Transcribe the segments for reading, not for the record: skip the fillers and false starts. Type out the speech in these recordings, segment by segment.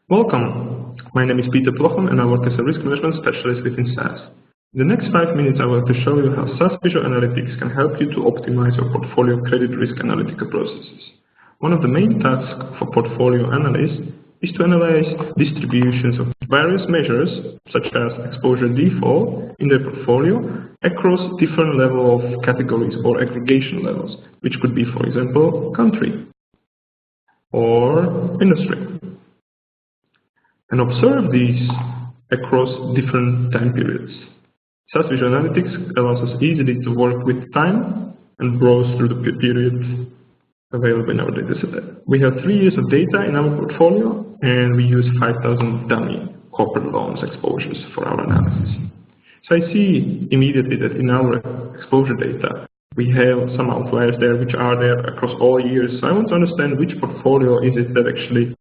Welcome. My name is Peter Plochan and I work as a risk management specialist within SAS. In the next 5 minutes, I want to show you how SAS Visual Analytics can help you to optimize your portfolio credit risk analytical processes. One of the main tasks for portfolio analysts is to analyze distributions of various measures, such as exposure default, in their portfolio across different levels of categories or aggregation levels, which could be, for example, country or industry, and observe these across different time periods. SAS Visual Analytics allows us easily to work with time and browse through the period available in our dataset. We have 3 years of data in our portfolio, and we use 5,000 dummy corporate loans exposures for our analysis. So I see immediately that in our exposure data, we have some outliers there which are there across all years. So I want to understand which portfolio is it that actually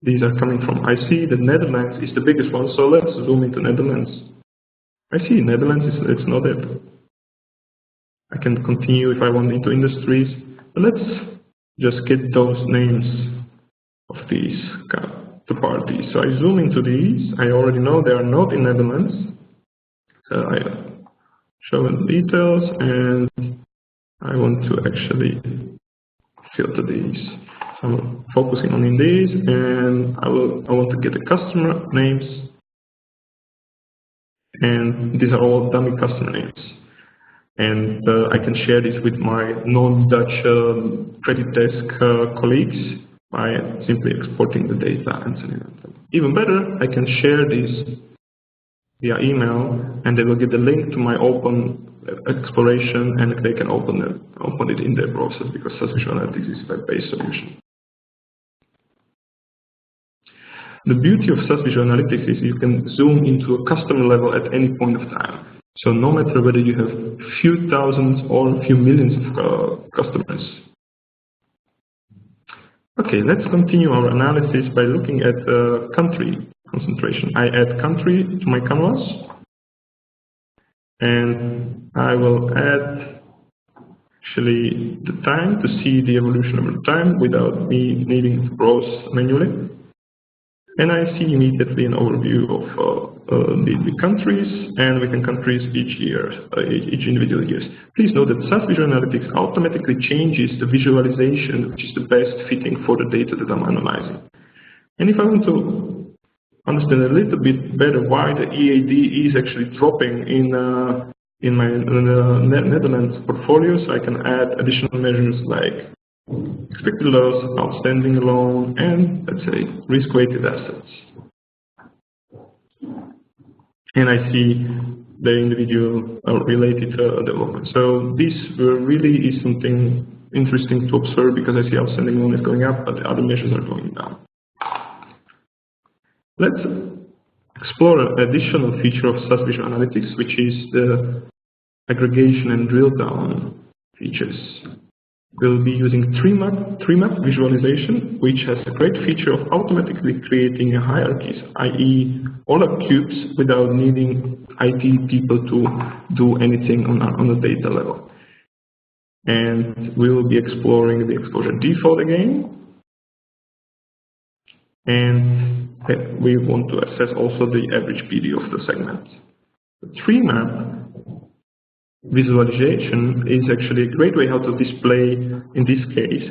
these are coming from. I see that Netherlands is the biggest one, so let's zoom into Netherlands. I see Netherlands, it's not it. I can continue if I want into industries, but let's just get those names of these two parties. So I zoom into these. I already know they are not in Netherlands. So I show them details, and I want to actually filter these. So I'm focusing on these, and I want to get the customer names, and these are all dummy customer names. And I can share this with my non-Dutch credit desk colleagues by simply exporting the data and sending it to them. Even better, I can share this via email, and they will get the link to my open exploration, and they can open it in their browser, because SAS Visual Analytics is a web-based solution. The beauty of SAS Visual Analytics is you can zoom into a customer level at any point of time. So no matter whether you have a few thousands or a few millions of customers. Okay, let's continue our analysis by looking at country concentration. I add country to my canvas, and I will add actually the time to see the evolution over time without me needing to browse manually. And I see immediately an overview of the countries, and within countries each year, each individual years. Please note that SAS Visual Analytics automatically changes the visualization which is the best fitting for the data that I'm analyzing. And if I want to understand a little bit better why the EAD is actually dropping in my Netherlands portfolio, so I can add additional measures like expected loss, outstanding loan, and let's say risk-weighted assets. And I see the individual related development. So this really is something interesting to observe, because I see outstanding loan is going up, but the other measures are going down. Let's explore an additional feature of SAS Visual Analytics, which is the aggregation and drill down features. We'll be using tree map visualization, which has a great feature of automatically creating hierarchies, i.e. all our cubes without needing IT people to do anything on the data level. And we will be exploring the exposure default again. And we want to assess also the average PD of the segment. The tree map visualization is actually a great way how to display, in this case,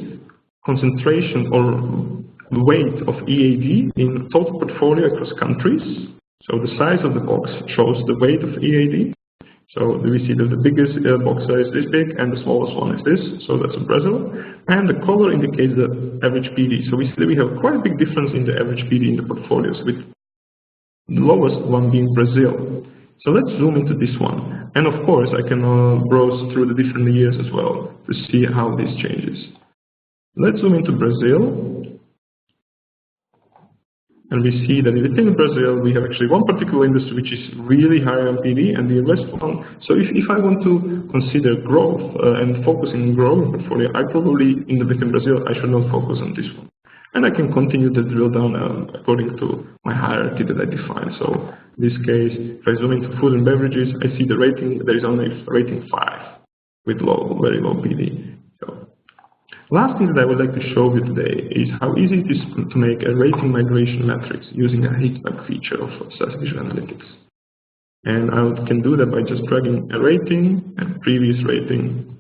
concentration or weight of EAD in total portfolio across countries. So the size of the box shows the weight of EAD. So we see that the biggest box size is this big and the smallest one is this, so that's Brazil. And the color indicates the average PD. So we see that we have quite a big difference in the average PD in the portfolios, with the lowest one being Brazil. So let's zoom into this one. And of course, I can browse through the different years as well to see how this changes. Let's zoom into Brazil. And we see that within Brazil, we have actually one particular industry which is really high on PD, and the rest one. So if I want to consider growth and focusing on growing portfolio, I probably, within Brazil, I should not focus on this one. And I can continue the drill down according to my hierarchy that I define. So in this case, if I zoom into food and beverages, I see the rating, there is only rating 5 with very low PD. So Last thing that I would like to show you today is how easy it is to make a rating migration matrix using a heatmap feature of SAS Visual Analytics. And I can do that by just dragging a rating and previous rating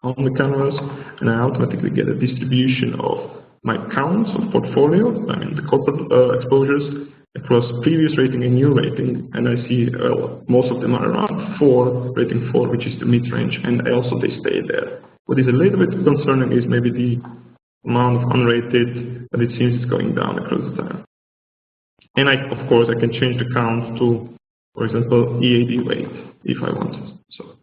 on the canvas, and I automatically get a distribution of my counts of portfolio, I mean the corporate exposures, across previous rating and new rating, and I see most of them are around 4, rating 4, which is the mid-range, and also they stay there. What is a little bit concerning is maybe the amount of unrated, but it seems it's going down across the time. And of course, I can change the count to, for example, EAD weight if I wanted. So,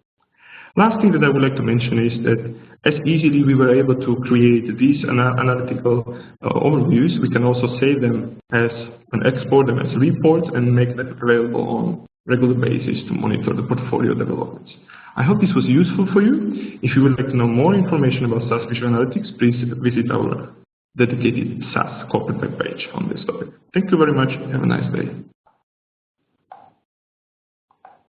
last thing that I would like to mention is that as easily we were able to create these analytical overviews, we can also save them as and export them as reports and make them available on a regular basis to monitor the portfolio developments. I hope this was useful for you. If you would like to know more information about SAS Visual Analytics, please visit our dedicated SAS corporate web page on this topic. Thank you very much. Have a nice day.